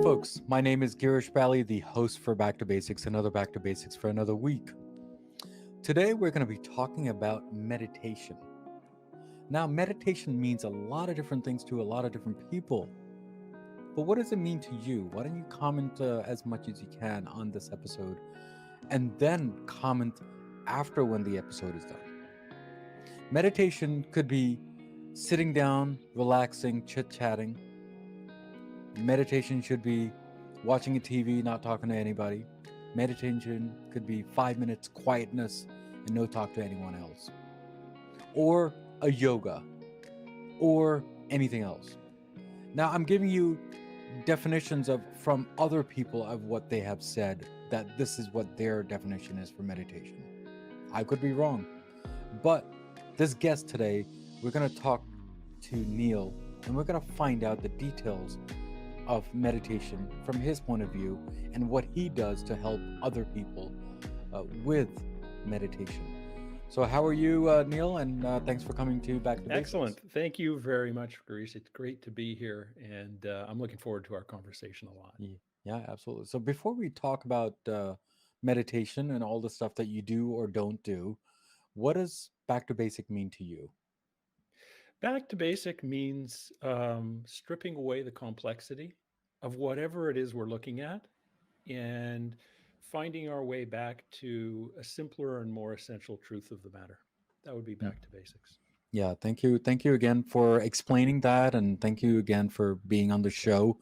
folks. My name is Girish, the host for Back to Basics, another Back to Basics for another week. Today, we're going to be talking about meditation. Now, meditation means a lot of different things to a lot of different people. But what does it mean to you? Why don't you comment as much as you can on this episode and then comment after when the episode is done. Meditation could be sitting down, relaxing, chit-chatting. Meditation should be watching a TV, not talking to anybody. Meditation could be 5 minutes quietness and no talk to anyone else. Or a yoga. Or anything else. Now, I'm giving you definitions from other people of what they have said, that this is what their definition is for meditation. I could be wrong. But this guest today, we're going to talk to Neil, and we're going to find out the details of meditation from his point of view and what he does to help other people with meditation. So how are you, Neil? And thanks for coming to Back to Basics. Excellent. Thank you very much, Girish. It's great to be here, and I'm looking forward to our conversation a lot. Yeah, absolutely. So before we talk about meditation and all the stuff that you do or don't do, what does Back to Basic mean to you? Back to basic means stripping away the complexity of whatever it is we're looking at and finding our way back to a simpler and more essential truth of the matter. That would be back to basics. Yeah, thank you. Thank you again for explaining that, and thank you again for being on the show.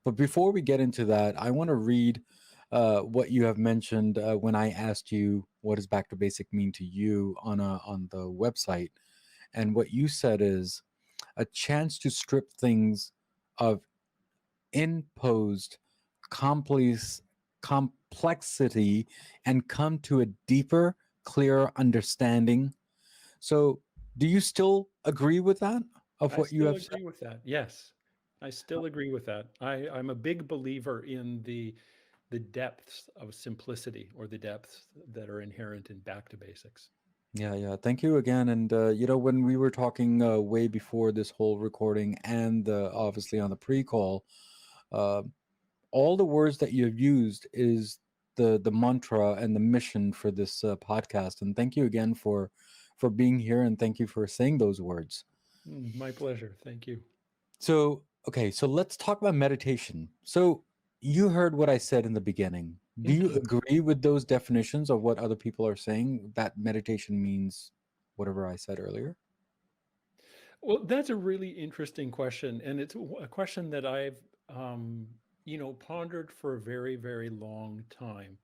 But before we get into that, I want to read what you have mentioned when I asked you what does Back to Basic mean to you on the website. And what you said is a chance to strip things of imposed complexity and come to a deeper, clearer understanding. So do you still agree with that? Of what you have said? I still agree with that. Yes, I still agree with that. I'm a big believer in the depths of simplicity, or the depths that are inherent in back to basics. Yeah. Thank you again. And, when we were talking way before this whole recording and obviously on the pre-call, all the words that you've used is the mantra and the mission for this podcast. And thank you again for being here. And thank you for saying those words. My pleasure. Thank you. So, okay, so let's talk about meditation. So you heard what I said in the beginning. Do you agree with those definitions of what other people are saying, that meditation means whatever I said earlier? Well, that's a really interesting question. And it's a question that I've, pondered for a very, very long time.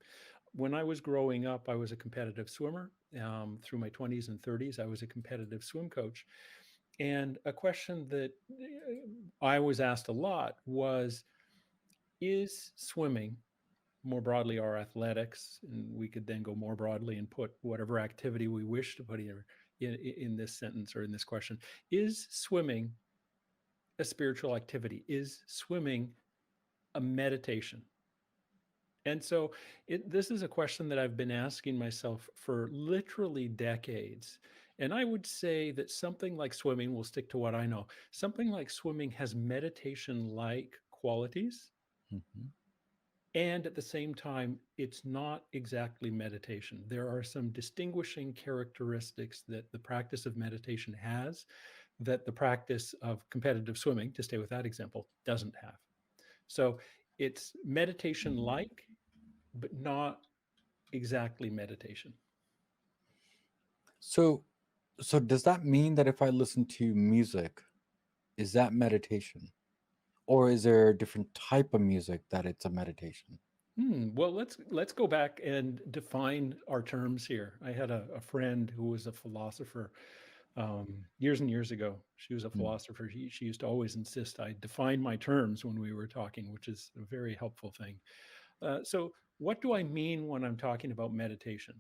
When I was growing up, I was a competitive swimmer. Through my 20s and 30s, I was a competitive swim coach. And a question that I was asked a lot was, is swimming, more broadly our athletics, and we could then go more broadly and put whatever activity we wish to put in this sentence or in this question, is swimming a spiritual activity? Is swimming a meditation? And so this is a question that I've been asking myself for literally decades. And I would say that something like swimming, we'll stick to what I know, something like swimming has meditation-like qualities. Mm-hmm. And at the same time, it's not exactly meditation. There are some distinguishing characteristics that the practice of meditation has that the practice of competitive swimming, to stay with that example, doesn't have. So it's meditation-like, but not exactly meditation. So does that mean that if I listen to music, is that meditation? Or is there a different type of music that it's a meditation? Well, let's go back and define our terms here. I had a friend who was a philosopher years and years ago. She was a philosopher. She used to always insist I define my terms when we were talking, which is a very helpful thing. So what do I mean when I'm talking about meditation?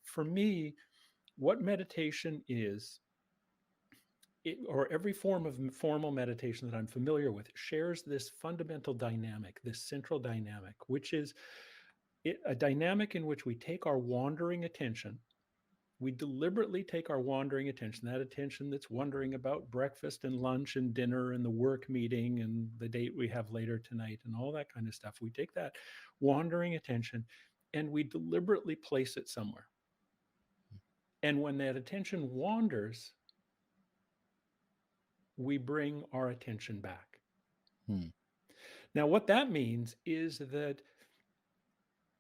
For me, what meditation is, or every form of formal meditation that I'm familiar with, shares this fundamental dynamic, this central dynamic, which is a dynamic in which we take our wandering attention, We deliberately take our wandering attention, that attention that's wondering about breakfast and lunch and dinner and the work meeting and the date we have later tonight and all that kind of stuff. We take that wandering attention and we deliberately place it somewhere. And when that attention wanders, we bring our attention back. Hmm. Now, what that means is that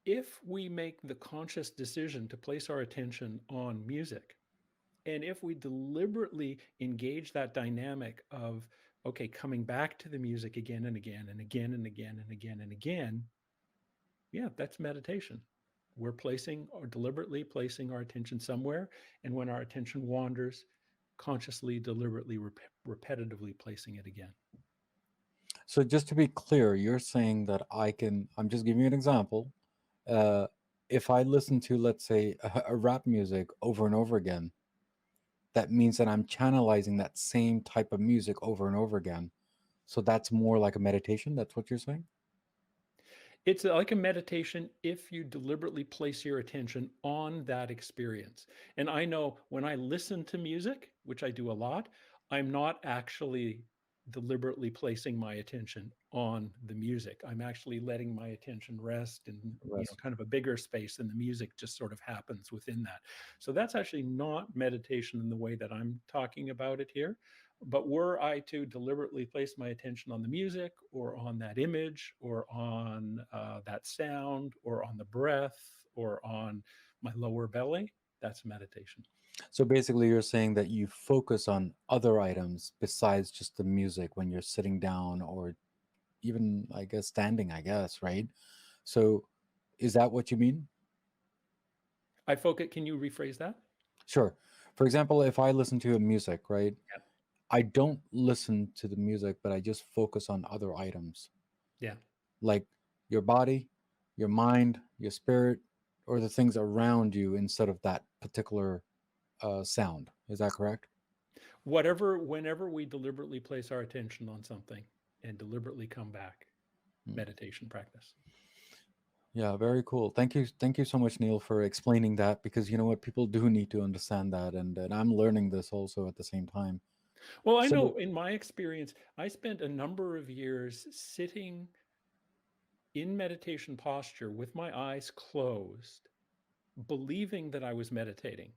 if we make the conscious decision to place our attention on music, and if we deliberately engage that dynamic of, okay, coming back to the music again and again and again and again and again and again, yeah, that's meditation. We're placing or deliberately placing our attention somewhere. And when our attention wanders, consciously, deliberately, repetitively placing it again. So just to be clear, you're saying that I'm just giving you an example. Uh, if I listen to, let's say, a rap music over and over again, that means that I'm channelizing that same type of music over and over again. So that's more like a meditation. That's what you're saying? It's like a meditation if you deliberately place your attention on that experience. And I know when I listen to music, which I do a lot, I'm not actually deliberately placing my attention on the music. I'm actually letting my attention rest in, Rest. kind of a bigger space, and the music just sort of happens within that. So that's actually not meditation in the way that I'm talking about it here. But were I to deliberately place my attention on the music or on that image or on that sound or on the breath or on my lower belly, that's meditation. So basically, you're saying that you focus on other items besides just the music when you're sitting down or even, I guess, standing, I guess, right? So is that what you mean? I focus. Can you rephrase that? Sure. For example, if I listen to a music, right? Yeah. I don't listen to the music, but I just focus on other items Yeah. like your body, your mind, your spirit, or the things around you instead of that particular sound. Is that correct? Whenever we deliberately place our attention on something and deliberately come back, Hmm. meditation practice. Yeah, very cool. Thank you. Thank you so much, Neil, for explaining that because you know what? People do need to understand that. And I'm learning this also at the same time. Well, I know So, in my experience, I spent a number of years sitting in meditation posture with my eyes closed, believing that I was meditating.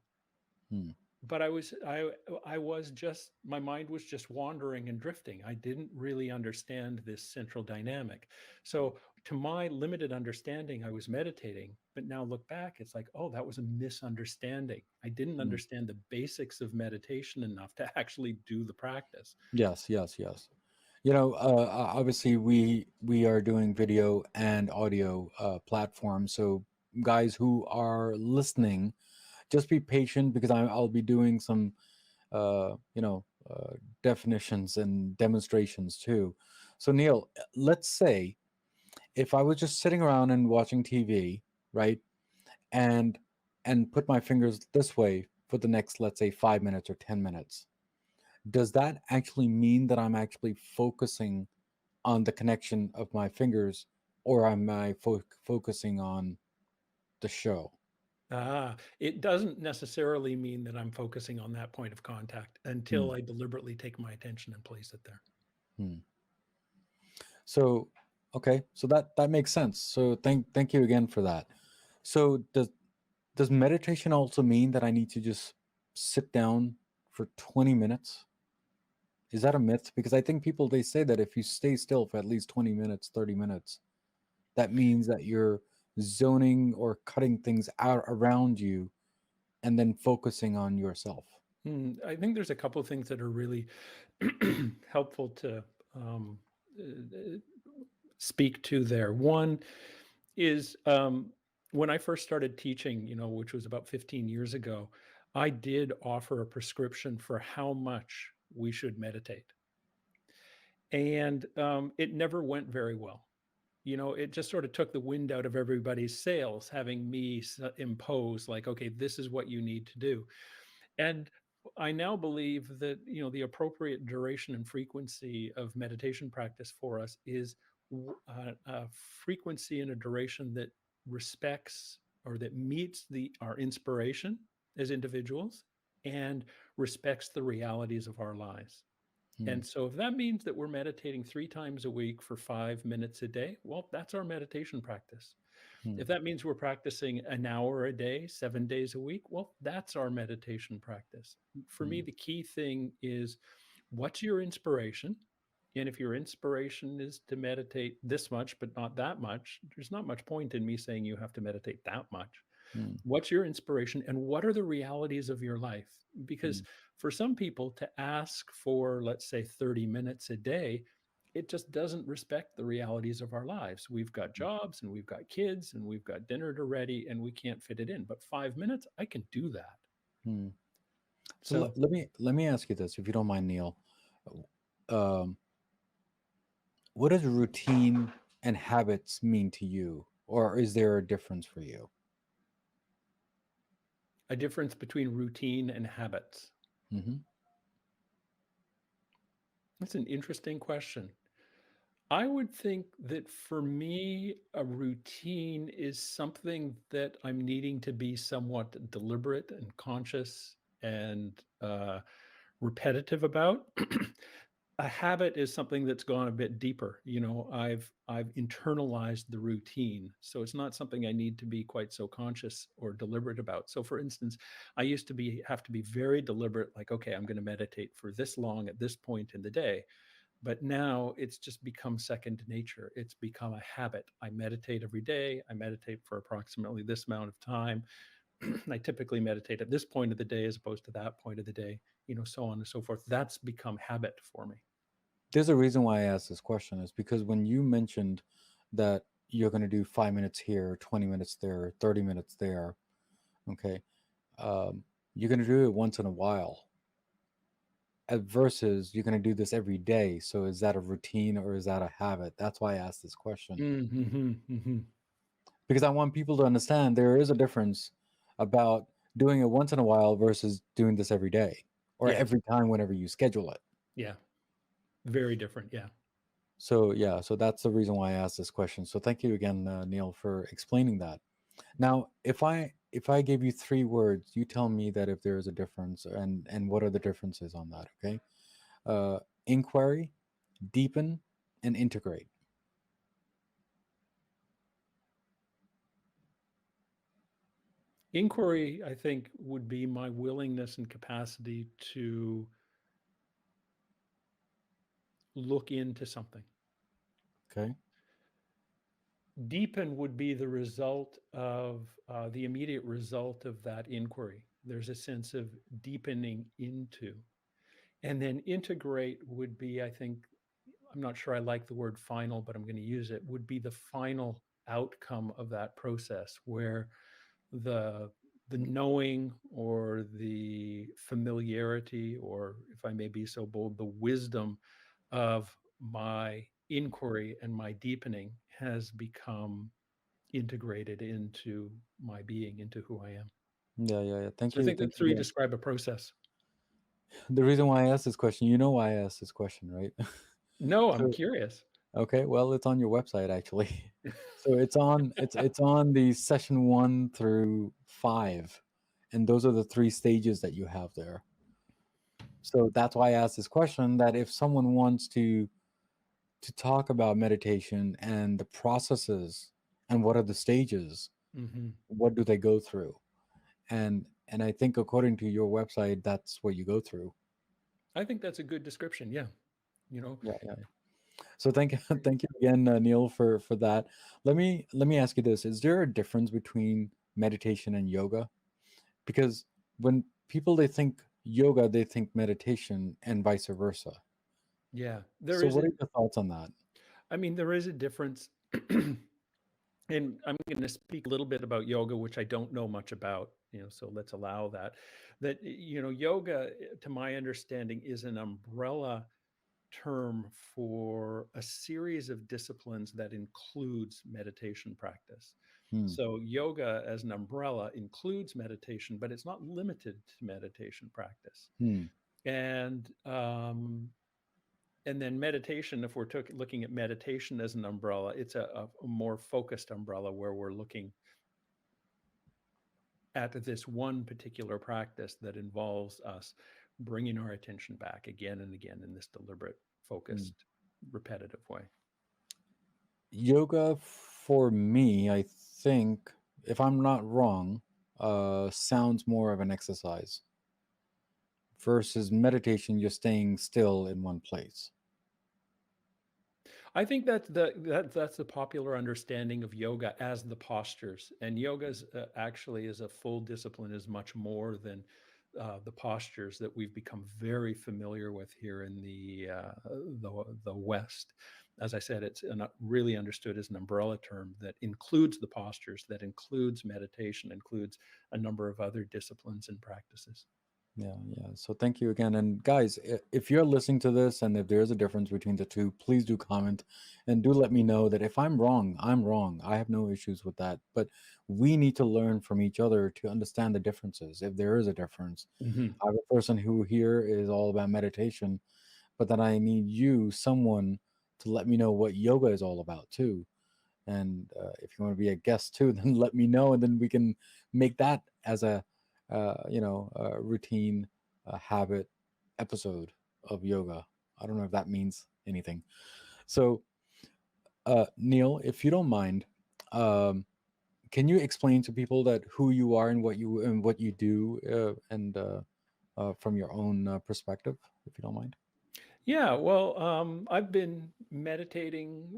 hmm, But I was just, my mind was just wandering and drifting. I didn't really understand this central dynamic. So to my limited understanding, I was meditating, but now look back, it's like, oh, that was a misunderstanding. I didn't hmm. understand the basics of meditation enough to actually do the practice. Yes, yes, yes. You know, obviously we are doing video and audio platforms. So guys who are listening, just be patient because I'll be doing some you know definitions and demonstrations too. So Neil, let's say if I was just sitting around and watching TV, right, and put my fingers this way for the next, let's say, 5 minutes or 10 minutes, does that actually mean that I'm actually focusing on the connection of my fingers, or am I focusing on the show? It doesn't necessarily mean that I'm focusing on that point of contact Hmm. until I deliberately take my attention and place it there. Hmm. So, okay, so that makes sense. So thank you again for that. So does meditation also mean that I need to just sit down for 20 minutes? Is that a myth? Because I think people they say that if you stay still for at least 20 minutes, 30 minutes, that means that you're zoning or cutting things out around you and then focusing on yourself. I think there's a couple of things that are really helpful to um, uh, speak to there. One is when I first started teaching, which was about 15 years ago, I did offer a prescription for how much we should meditate. And it never went very well. It just sort of took the wind out of everybody's sails, having me impose, like, okay, this is what you need to do. And I now believe that, the appropriate duration and frequency of meditation practice for us is a frequency and a duration that respects or that meets our inspiration as individuals and respects the realities of our lives. Hmm. And so if that means that we're meditating 3 times a week for 5 minutes a day, well, that's our meditation practice. Hmm. If that means we're practicing an hour a day, 7 days a week, well, that's our meditation practice. For me, Hmm. the key thing is what's your inspiration? And if your inspiration is to meditate this much, but not that much, there's not much point in me saying you have to meditate that much. Hmm. What's your inspiration and what are the realities of your life? Because Hmm. for some people to ask for, let's say, 30 minutes a day, it just doesn't respect the realities of our lives. We've got jobs and we've got kids and we've got dinner to ready and we can't fit it in. But 5 minutes, I can do that. Hmm. So So let me ask you this, if you don't mind, Neil. Um, what does routine and habits mean to you, or is there a difference for you? a difference between routine and habits. Hmm. That's an interesting question. I would think that for me, a routine is something that I'm needing to be somewhat deliberate and conscious and repetitive about. A habit is something that's gone a bit deeper. I've internalized the routine, so it's not something I need to be quite so conscious or deliberate about. So, for instance, I used to have to be very deliberate, like, okay, I'm going to meditate for this long at this point in the day. But now it's just become second nature. It's become a habit. I meditate every day. I meditate for approximately this amount of time. I typically meditate at this point of the day as opposed to that point of the day, so on and so forth. That's become habit for me. There's a reason why I asked this question, is because when you mentioned that you're going to do 5 minutes here, 20 minutes there, 30 minutes there, okay, um, you're going to do it once in a while, versus you're going to do this every day. So is that a routine or is that a habit? That's why I asked this question, Mm-hmm, mm-hmm. because I want people to understand there is a difference about doing it once in a while versus doing this every day or Yes. every time whenever you schedule it. Yeah. Very different. Yeah. So yeah, so that's the reason why I asked this question. So thank you again, Neil, for explaining that. Now, if I gave you 3 words, you tell me that if there is a difference, and what are the differences on that? Okay, inquiry, deepen, and integrate. Inquiry, I think, would be my willingness and capacity to look into something. Okay. Deepen would be the result of the immediate result of that inquiry. There's a sense of deepening into. And then integrate would be, I think, I'm not sure I like the word final, but I'm going to use it, would be the final outcome of that process where the the knowing or the familiarity, or if I may be so bold, the wisdom of my inquiry and my deepening has become integrated into my being, into who I am. Yeah, yeah, yeah. So I think the Thank you three again. describe a process. The reason why I asked this question, you know why I asked this question, right? No, I'm So curious. okay, well, it's on your website actually. So it's on the session 1 through 5, and those are the 3 stages that you have there. So that's why I asked this question, that if someone wants to talk about meditation and the processes and what are the stages, Hmm. what do they go through? And I think according to your website, that's what you go through. I think that's a good description. Yeah. You know, Yeah, yeah. So thank you, thank you again, Neil, for that. Let me ask you this: is there a difference between meditation and yoga? Because when people, they think yoga, they think meditation, and vice versa. yeah, there So is what a, are your thoughts on that? I mean, there is a difference. And I'm going to speak a little bit about yoga, which I don't know much about, so let's allow that. Yoga, to my understanding, is an umbrella term for a series of disciplines that includes meditation practice. Hmm. So, yoga as an umbrella includes meditation, but it's not limited to meditation practice. Hmm. And and then meditation, if we're looking at meditation as an umbrella, it's a more focused umbrella where we're looking at this one particular practice that involves us bringing our attention back again and again in this deliberate, Mm. focused, repetitive way. Yoga for me, I think, if I'm not wrong, sounds more of an exercise versus meditation, you're staying still in one place. I think that's the popular understanding of yoga as the postures, and yoga's actually is a full discipline, is much more than the postures that we've become very familiar with here in the West. As I said, it's really understood as an umbrella term that includes the postures, that includes meditation, includes a number of other disciplines and practices. Yeah, yeah. So thank you again. And guys, if you're listening to this and if there's a difference between the two, please do comment and do let me know that if I'm wrong, I'm wrong. I have no issues with that. But we need to learn from each other to understand the differences, if there is a difference. Mhm. I have a person who here is all about meditation, but then I need you, someone, to let me know what yoga is all about too. And if you want to be a guest too, then let me know, and then we can make that as a a routine habit episode of yoga. I don't know if that means anything. So, Neil, if you don't mind, um, can you explain to people that who you are and what you do, and from your own perspective, if you don't mind? Yeah, well, I've been meditating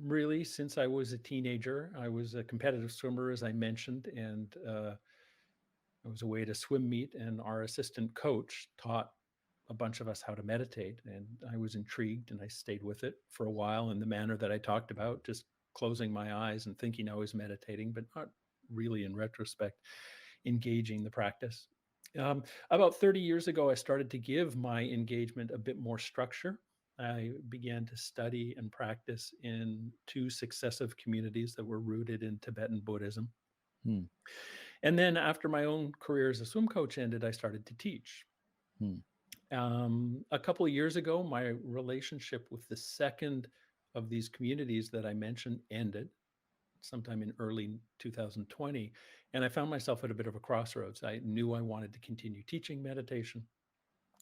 really since I was a teenager. I was a competitive swimmer, as I mentioned, and I was away at a swim meet, and our assistant coach taught a bunch of us how to meditate. And I was intrigued, and I stayed with it for a while in the manner that I talked about, just closing my eyes and thinking I was meditating, but not really in retrospect engaging the practice. About 30 years ago, I started to give my engagement a bit more structure. I began to study and practice in two successive communities that were rooted in Tibetan Buddhism. Hmm. And then after my own career as a swim coach ended, I started to teach. Hmm. A couple of years ago, my relationship with the second of these communities that I mentioned ended sometime in early 2020. And I found myself at a bit of a crossroads. I knew I wanted to continue teaching meditation.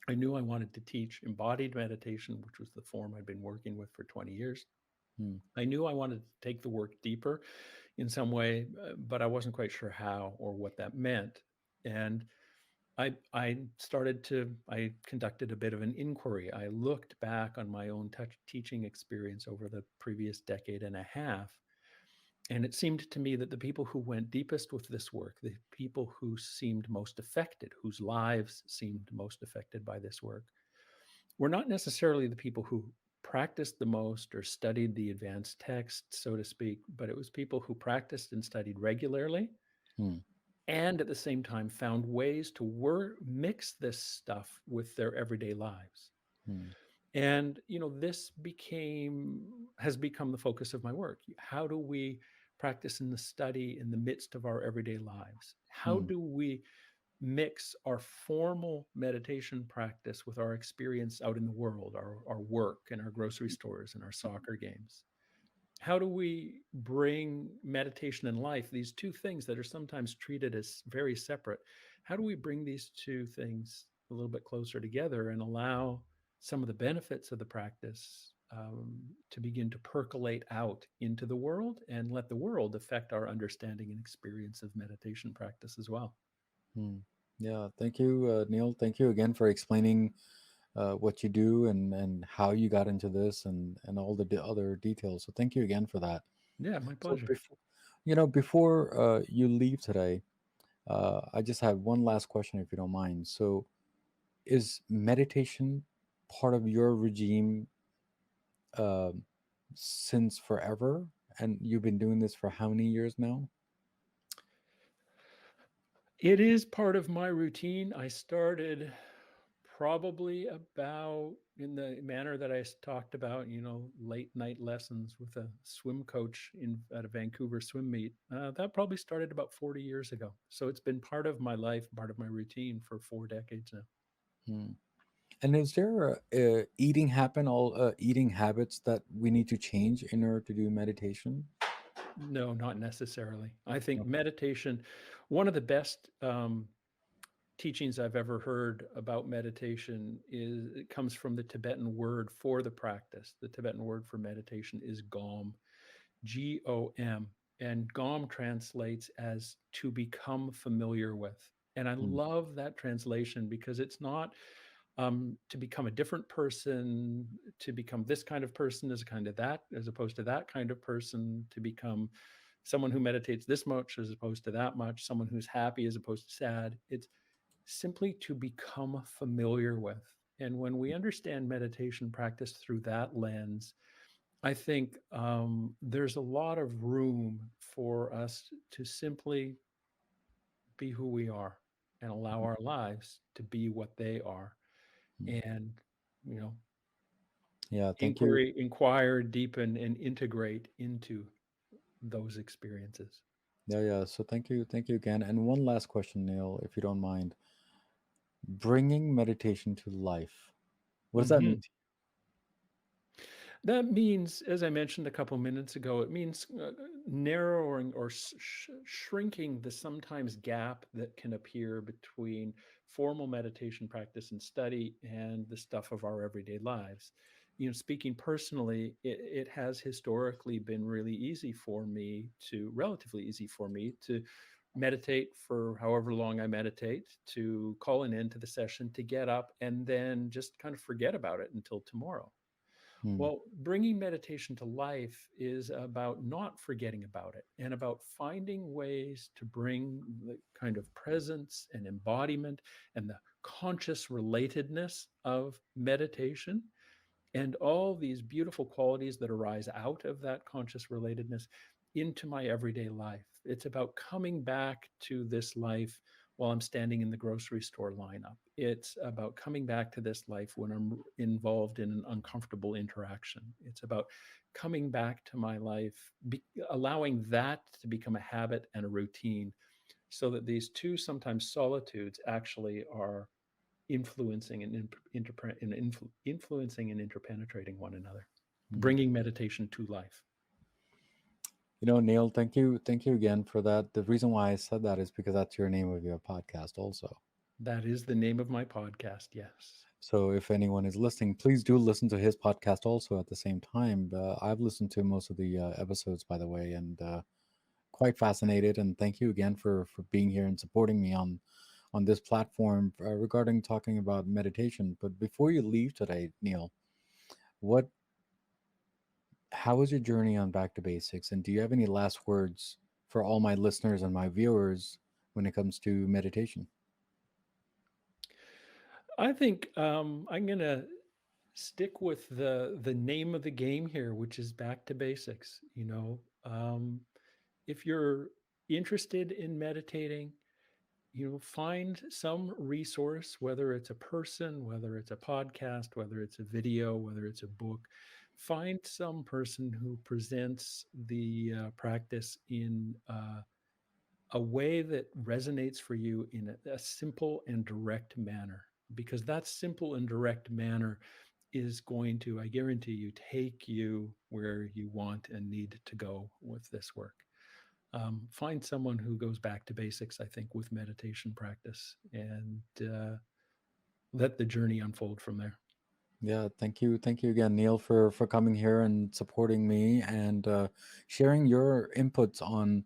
I knew I wanted to teach embodied meditation, which was the form I'd been working with for 20 years. Hmm. I knew I wanted to take the work deeper in some way, but I wasn't quite sure how or what that meant. And I conducted a bit of an inquiry. I looked back on my own teaching experience over the previous decade and a half. And it seemed to me that the people who went deepest with this work, the people who seemed most affected, whose lives seemed most affected by this work, were not necessarily the people who practiced the most or studied the advanced text, so to speak, but it was people who practiced and studied regularly Hmm. and at the same time found ways to mix this stuff with their everyday lives. Hmm. And this has become the focus of my work. How do we practice in the study in the midst of our everyday lives? How Hmm. do we mix our formal meditation practice with our experience out in the world, our work and our grocery stores and our soccer games? How do we bring meditation and life, these two things that are sometimes treated as very separate, how do we bring these two things a little bit closer together and allow some of the benefits of the practice to begin to percolate out into the world and let the world affect our understanding and experience of meditation practice as well? Hmm. Yeah, thank you, Neil. Thank you again for explaining what you do and how you got into this and all the other details. So thank you again for that. Yeah, my So pleasure. before you leave today, I just have one last question, if you don't mind. So, is meditation part of your regime um since forever? And you've been doing this for how many years now? It is part of my routine. I started probably about in the manner that talked about, late night lessons with a swim coach at a Vancouver swim meet. That probably started about 40 years ago. So it's been part of my life, part of my routine for 4 decades now. Hmm. And is there eating habits that we need to change in order to do meditation? No, not necessarily. I think Okay. meditation, one of the best teachings I've ever heard about meditation is it comes from the Tibetan word for the practice. The Tibetan word for meditation is Gom, Gom, and Gom translates as to become familiar with. And I Mm, love that translation because it's not to become a different person, to become this kind of person as a kind of that, as opposed to that kind of person, to become someone who meditates this much as opposed to that much, someone who's happy as opposed to sad. It's simply to become familiar with. And when we understand meditation practice through that lens, I think there's a lot of room for us to simply be who we are and allow mm, our lives to be what they are. mm. And, you know, Yeah, thank you. inquire, deepen, and integrate into those experiences. Yeah, yeah. So thank you again. And one last question, Neil, if you don't mind. Bringing meditation to life. What does that Mhm. mean to That means, as I mentioned a couple minutes ago, it means narrowing or shrinking the sometimes gap that can appear between formal meditation practice and study and the stuff of our everyday lives. You know, speaking personally, it has historically been really easy for me to, relatively easy for me to meditate for however long I meditate, to call an end to the session, to get up and then just kind of forget about it until tomorrow. you? Well, bringing meditation to life is about not forgetting about it and about finding ways to bring the kind of presence and embodiment and the conscious relatedness of meditation and all these beautiful qualities that arise out of that conscious relatedness into my everyday life. It's about coming back to this life while I'm standing in the grocery store lineup. It's about coming back to this life when I'm involved in an uncomfortable interaction. It's about coming back to my life, allowing that to become a habit and a routine so that these two sometimes solitudes actually are influencing and influencing and interpenetrating one another, Mm. bringing meditation to life. You know, Neil, thank you again for that. The reason why I said that is because that's your name of your podcast, also. That is the name of my podcast. Yes. So if anyone is listening, please do listen to his podcast also at the same time. I've listened to most of the episodes, by the way, and quite fascinated. And thank you again for being here and supporting me on this platform regarding talking about meditation. But before you leave today, Neil, what how was your journey on Back to Basics? And do you have any last words for all my listeners and my viewers when it comes to meditation? I think I'm going to stick with the name of the game here, which is back to basics. You know, if you're interested in meditating, you know, find some resource, whether it's a person, whether it's a podcast, whether it's a video, whether it's a book. Find some person who presents the practice in a way that resonates for you in a simple and direct manner, because that simple and direct manner is going to, I guarantee you, take you where you want and need to go with this work. Find someone who goes back to basics, I think, with meditation practice, and let the journey unfold from there. Yeah, thank you again, Neil, for coming here and supporting me and sharing your inputs on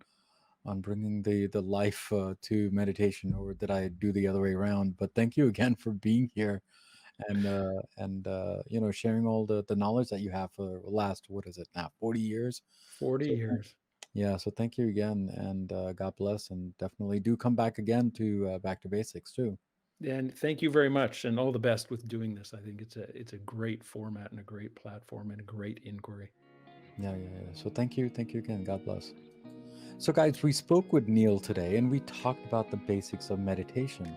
bringing the life to meditation, or did I do the other way around? But thank you again for being here and you know, sharing all the knowledge that you have for the last, what is it now, 40 years. 40 So years. yeah, so thank you again, and God bless, and definitely do come back again to Back to Basics too. And thank you very much, and all the best with doing this. I think it's a great format and a great platform and a great inquiry. Yeah, yeah, yeah. So thank you again. God bless. So, guys, we spoke with Neil today, and we talked about the basics of meditation.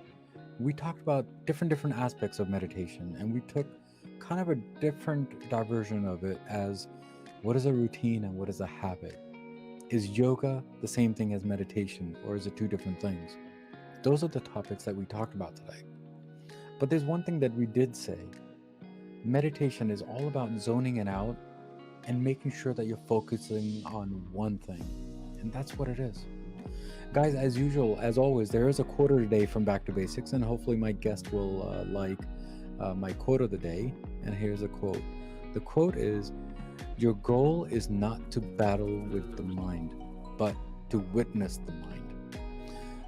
We talked about different aspects of meditation, and we took kind of a different diversion of it as what is a routine and what is a habit. Is yoga the same thing as meditation, or is it two different things? Those are the topics that we talked about today. But there's one thing that we did say: meditation is all about zoning it out and making sure that you're focusing on one thing. And that's what it is. Guys, as usual, as always, there is a quote of the day from Back to Basics, and hopefully my guest will like my quote of the day. And here's a quote. The quote is, your goal is not to battle with the mind, but to witness the mind.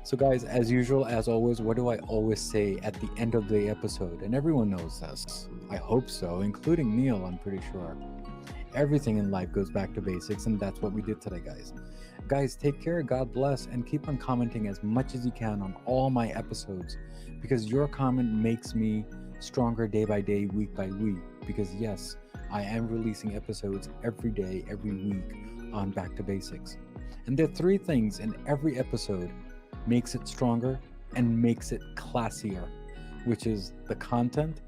So, guys, as usual, as always, what do I always say at the end of the episode? And everyone knows this. I hope so, including Neil, I'm pretty sure. Everything in life goes back to basics, and that's what we did today, guys. Guys, take care, God bless, and keep on commenting as much as you can on all my episodes, because your comment makes me stronger day by day, week by week. Because, yes, I am releasing episodes every day, every week on Back to Basics. And there are three things in every episode makes it stronger and makes it classier, which is the content,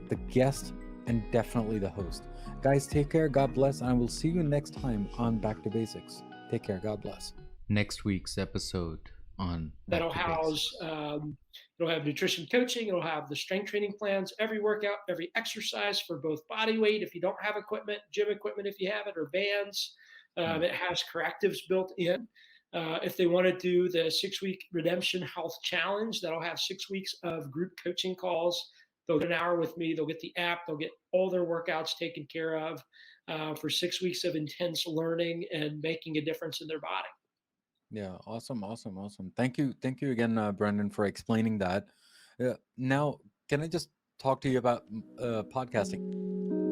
the guest, and definitely the host. Guys, take care, God bless, and I will see you next time on Back to Basics. Take care, God bless. Next week's episode on Back That'll to house, Basics. it'll have nutrition coaching, it'll have the strength training plans, every workout, every exercise for both body weight if you don't have equipment, gym equipment if you have it, or bands. It has correctives built in. If they want to do the 6-week Redemption Health Challenge, that'll have 6 weeks of group coaching calls. They'll get an hour with me. They'll get the app. They'll get all their workouts taken care of for 6 weeks of intense learning and making a difference in their body. Yeah, awesome, awesome, awesome. Thank you again, Brendan, for explaining that. Now, can I just talk to you about podcasting?